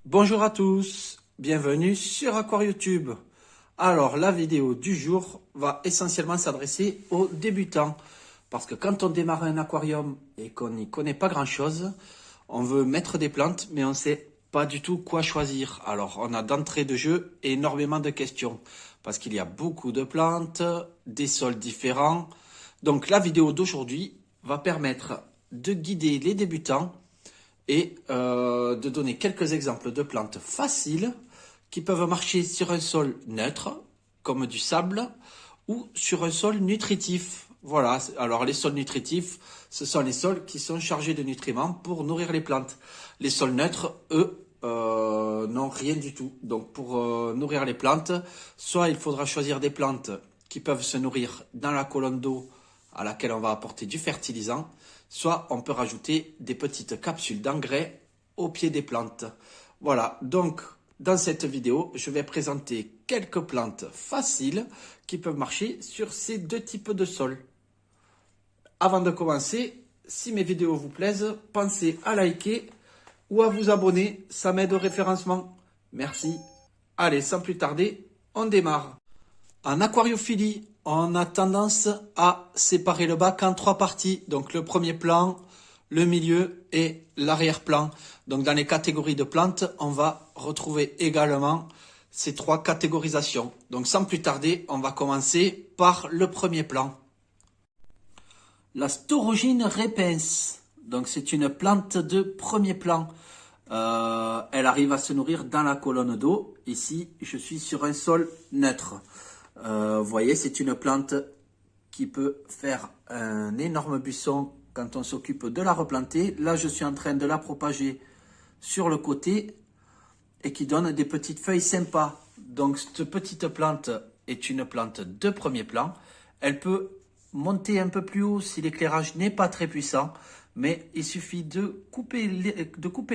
Bonjour à tous, bienvenue sur AquarioTube. Alors la vidéo du jour va essentiellement s'adresser aux débutants. Parce que quand on démarre un aquarium et qu'on n'y connaît pas grand chose, on veut mettre des plantes mais on ne sait pas du tout quoi choisir. Alors on a d'entrée de jeu énormément de questions. Parce qu'il y a beaucoup de plantes, des sols différents. Donc la vidéo d'aujourd'hui va permettre de guider les débutants et de donner quelques exemples de plantes faciles qui peuvent marcher sur un sol neutre, comme du sable, ou sur un sol nutritif. Voilà, alors les sols nutritifs, ce sont les sols qui sont chargés de nutriments pour nourrir les plantes. Les sols neutres, eux, n'ont rien du tout. Donc pour nourrir les plantes, soit il faudra choisir des plantes qui peuvent se nourrir dans la colonne d'eau à laquelle on va apporter du fertilisant, soit on peut rajouter des petites capsules d'engrais au pied des plantes. Voilà, donc dans cette vidéo, je vais présenter quelques plantes faciles qui peuvent marcher sur ces deux types de sols. Avant de commencer, si mes vidéos vous plaisent, pensez à liker ou à vous abonner, ça m'aide au référencement. Merci. Allez, sans plus tarder, on démarre. En aquariophilie, on a tendance à séparer le bac en trois parties. Donc le premier plan, le milieu et l'arrière-plan. Donc dans les catégories de plantes, on va retrouver également ces trois catégorisations. Donc sans plus tarder, on va commencer par le premier plan. La Storogine repens. Donc c'est une plante de premier plan. Elle arrive à se nourrir dans la colonne d'eau. Ici, je suis sur un sol neutre. Vous voyez, c'est une plante qui peut faire un énorme buisson quand on s'occupe de la replanter. Là, je suis en train de la propager sur le côté et qui donne des petites feuilles sympas. Donc, cette petite plante est une plante de premier plan. Elle peut monter un peu plus haut si l'éclairage n'est pas très puissant, mais il suffit de couper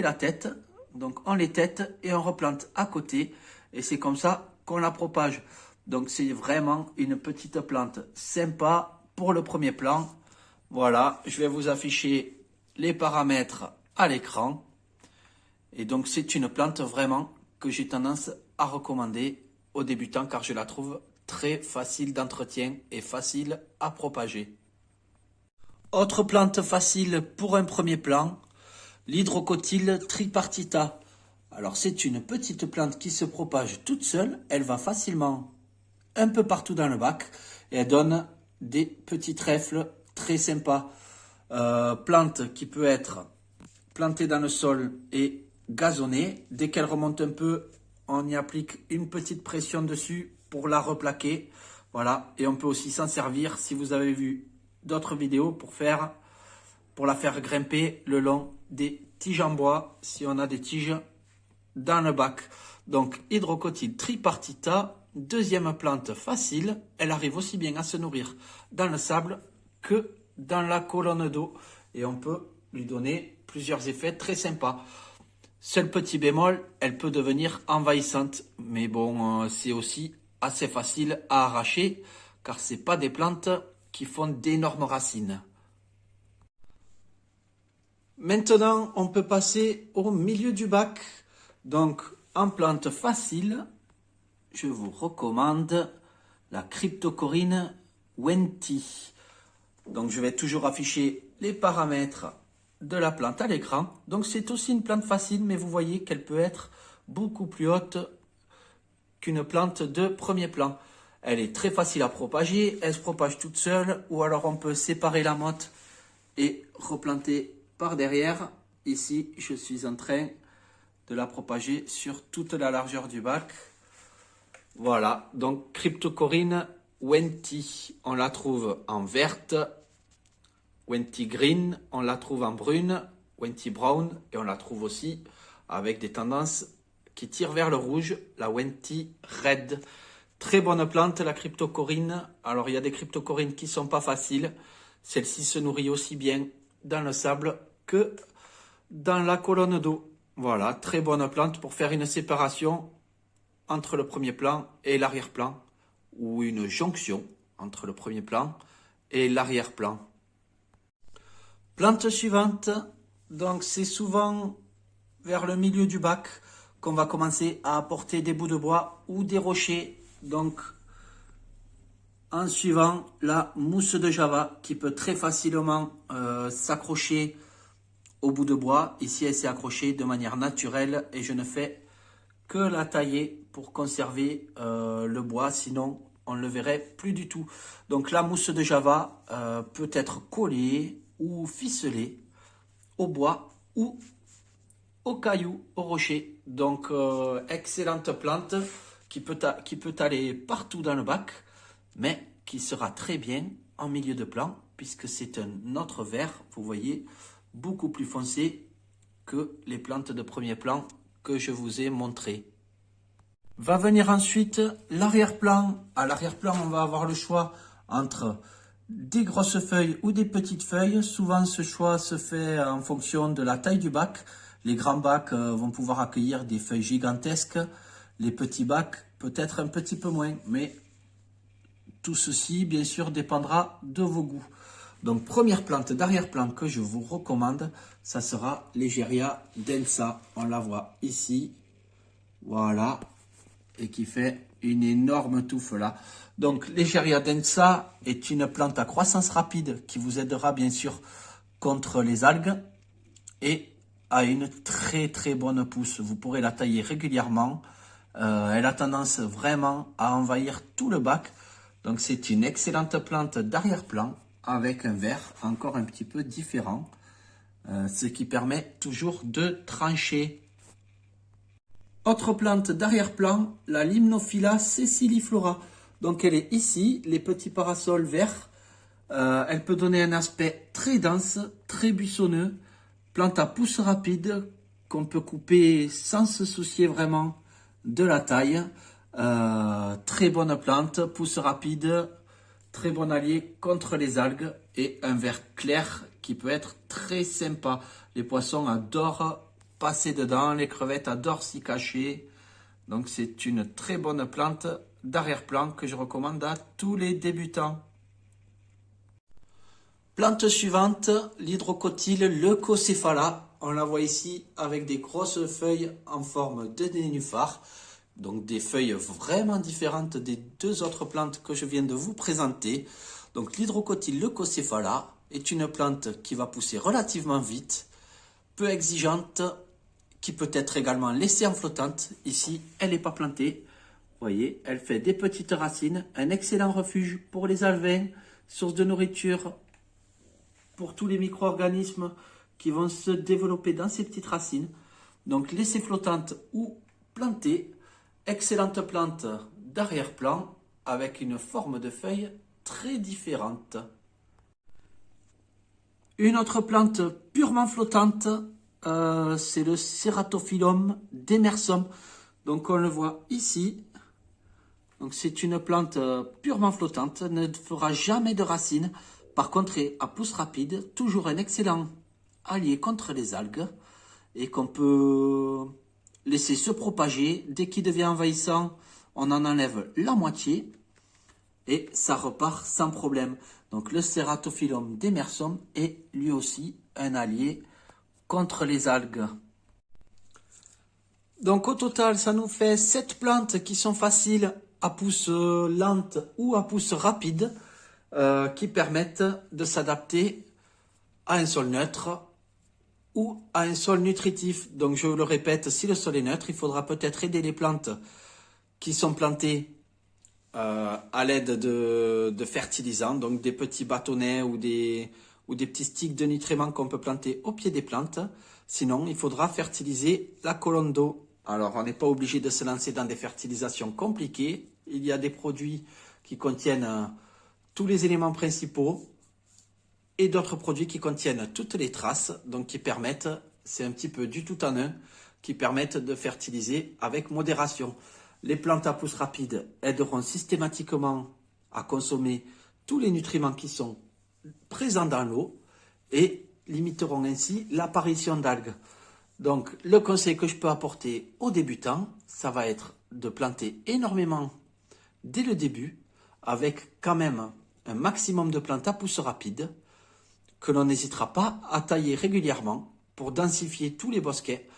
la tête. Donc, on les tête et on replante à côté et c'est comme ça qu'on la propage. Donc c'est vraiment une petite plante sympa pour le premier plan. Voilà, je vais vous afficher les paramètres à l'écran. Et donc c'est une plante vraiment que j'ai tendance à recommander aux débutants car je la trouve très facile d'entretien et facile à propager. Autre plante facile pour un premier plan, l'hydrocotyle tripartita. Alors c'est une petite plante qui se propage toute seule, elle va facilement un peu partout dans le bac et elle donne des petits trèfles très sympas. Plante qui peut être plantée dans le sol et gazonnée. Dès qu'elle remonte un peu, on y applique une petite pression dessus pour la replaquer. Voilà, et on peut aussi s'en servir si vous avez vu d'autres vidéos pour la faire grimper le long des tiges en bois si on a des tiges dans le bac. Donc hydrocotyle tripartita, deuxième plante facile, elle arrive aussi bien à se nourrir dans le sable que dans la colonne d'eau et on peut lui donner plusieurs effets très sympas. Seul petit bémol, elle peut devenir envahissante, mais bon, c'est aussi assez facile à arracher car c'est pas des plantes qui font d'énormes racines. Maintenant, on peut passer au milieu du bac. Donc, en plante facile, je vous recommande la Cryptocoryne Wenti. Donc, je vais toujours afficher les paramètres de la plante à l'écran. Donc, c'est aussi une plante facile, mais vous voyez qu'elle peut être beaucoup plus haute qu'une plante de premier plan. Elle est très facile à propager, elle se propage toute seule, ou alors on peut séparer la motte et replanter par derrière. Ici, je suis en train de la propager sur toute la largeur du bac. Voilà, donc Cryptocoryne Wenti, on la trouve en verte, Wenti Green, on la trouve en brune, Wenti Brown, et on la trouve aussi avec des tendances qui tirent vers le rouge, la Wenti Red. Très bonne plante, la Cryptocoryne. Alors, il y a des Cryptocorynes qui ne sont pas faciles. Celle-ci se nourrit aussi bien dans le sable que dans la colonne d'eau. Voilà, très bonne plante pour faire une séparation entre le premier plan et l'arrière-plan, ou une jonction entre le premier plan et l'arrière-plan. Plante suivante, donc c'est souvent vers le milieu du bac qu'on va commencer à apporter des bouts de bois ou des rochers. Donc, en suivant la mousse de Java qui peut très facilement s'accrocher au bout de bois. Ici, elle s'est accrochée de manière naturelle et je ne fais que la tailler pour conserver le bois, sinon on ne le verrait plus du tout. Donc la mousse de Java peut être collée ou ficelée au bois ou au caillou, au rocher. Donc excellente plante qui peut aller partout dans le bac, mais qui sera très bien en milieu de plan puisque c'est un autre vert, vous voyez, beaucoup plus foncé que les plantes de premier plan que je vous ai montré. Va venir ensuite l'arrière-plan. À l'arrière-plan, on va avoir le choix entre des grosses feuilles ou des petites feuilles. Souvent, ce choix se fait en fonction de la taille du bac. Les grands bacs vont pouvoir accueillir des feuilles gigantesques. Les petits bacs, peut-être un petit peu moins. Mais tout ceci, bien sûr, dépendra de vos goûts. Donc, première plante d'arrière-plan que je vous recommande, ça sera l'Egeria densa. On la voit ici. Voilà. Et qui fait une énorme touffe là. Donc l'Egeria densa est une plante à croissance rapide qui vous aidera bien sûr contre les algues et a une très bonne pousse. Vous pourrez la tailler régulièrement. Elle a tendance vraiment à envahir tout le bac. Donc c'est une excellente plante d'arrière-plan avec un vert encore un petit peu différent. Ce qui permet toujours de trancher. Autre plante d'arrière-plan, la Limnophila sessiliflora. Donc elle est ici, les petits parasols verts. Elle peut donner un aspect très dense, très buissonneux. Plante à pousse rapide qu'on peut couper sans se soucier vraiment de la taille. Très bonne plante, pousse rapide, très bon allié contre les algues et un vert clair qui peut être très sympa. Les poissons adorent passer dedans, les crevettes adorent s'y cacher. Donc c'est une très bonne plante d'arrière-plan que je recommande à tous les débutants. Plante suivante, l'hydrocotyle leucocéphala. On la voit ici avec des grosses feuilles en forme de nénuphar. Donc des feuilles vraiment différentes des deux autres plantes que je viens de vous présenter. Donc l'hydrocotyle leucocéphala est une plante qui va pousser relativement vite, peu exigeante, qui peut être également laissée en flottante. Ici, elle n'est pas plantée. Vous voyez, elle fait des petites racines, un excellent refuge pour les alevins, source de nourriture pour tous les micro-organismes qui vont se développer dans ces petites racines. Donc, laissée flottante ou plantée, excellente plante d'arrière-plan avec une forme de feuille très différente. Une autre plante purement flottante, c'est le Ceratophyllum demersum. Donc on le voit ici. Donc c'est une plante purement flottante, ne fera jamais de racines. Par contre, est à pousse rapide, toujours un excellent allié contre les algues et qu'on peut laisser se propager. Dès qu'il devient envahissant, on en enlève la moitié et ça repart sans problème. Donc le Ceratophyllum demersum est lui aussi un allié contre les algues. Donc au total, ça nous fait 7 plantes qui sont faciles à pousse lente ou à pousse rapide, qui permettent de s'adapter à un sol neutre ou à un sol nutritif. Donc je le répète, si le sol est neutre, il faudra peut-être aider les plantes qui sont plantées à l'aide de fertilisants, donc des petits bâtonnets ou des petits sticks de nutriments qu'on peut planter au pied des plantes. Sinon, il faudra fertiliser la colonne d'eau. Alors, on n'est pas obligé de se lancer dans des fertilisations compliquées. Il y a des produits qui contiennent tous les éléments principaux et d'autres produits qui contiennent toutes les traces, donc qui permettent, c'est un petit peu du tout en un, qui permettent de fertiliser avec modération. Les plantes à pousse rapide aideront systématiquement à consommer tous les nutriments qui sont présents dans l'eau et limiteront ainsi l'apparition d'algues. Donc le conseil que je peux apporter aux débutants, ça va être de planter énormément dès le début, avec quand même un maximum de plantes à pousse rapide, que l'on n'hésitera pas à tailler régulièrement pour densifier tous les bosquets.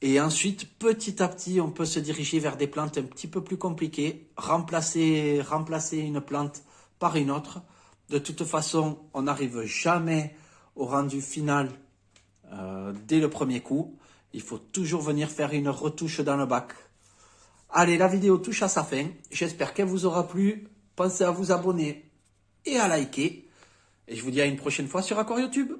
Et ensuite, petit à petit, on peut se diriger vers des plantes un petit peu plus compliquées, remplacer une plante par une autre. De toute façon, on n'arrive jamais au rendu final dès le premier coup. Il faut toujours venir faire une retouche dans le bac. Allez, la vidéo touche à sa fin. J'espère qu'elle vous aura plu. Pensez à vous abonner et à liker. Et je vous dis à une prochaine fois sur AquarioTube.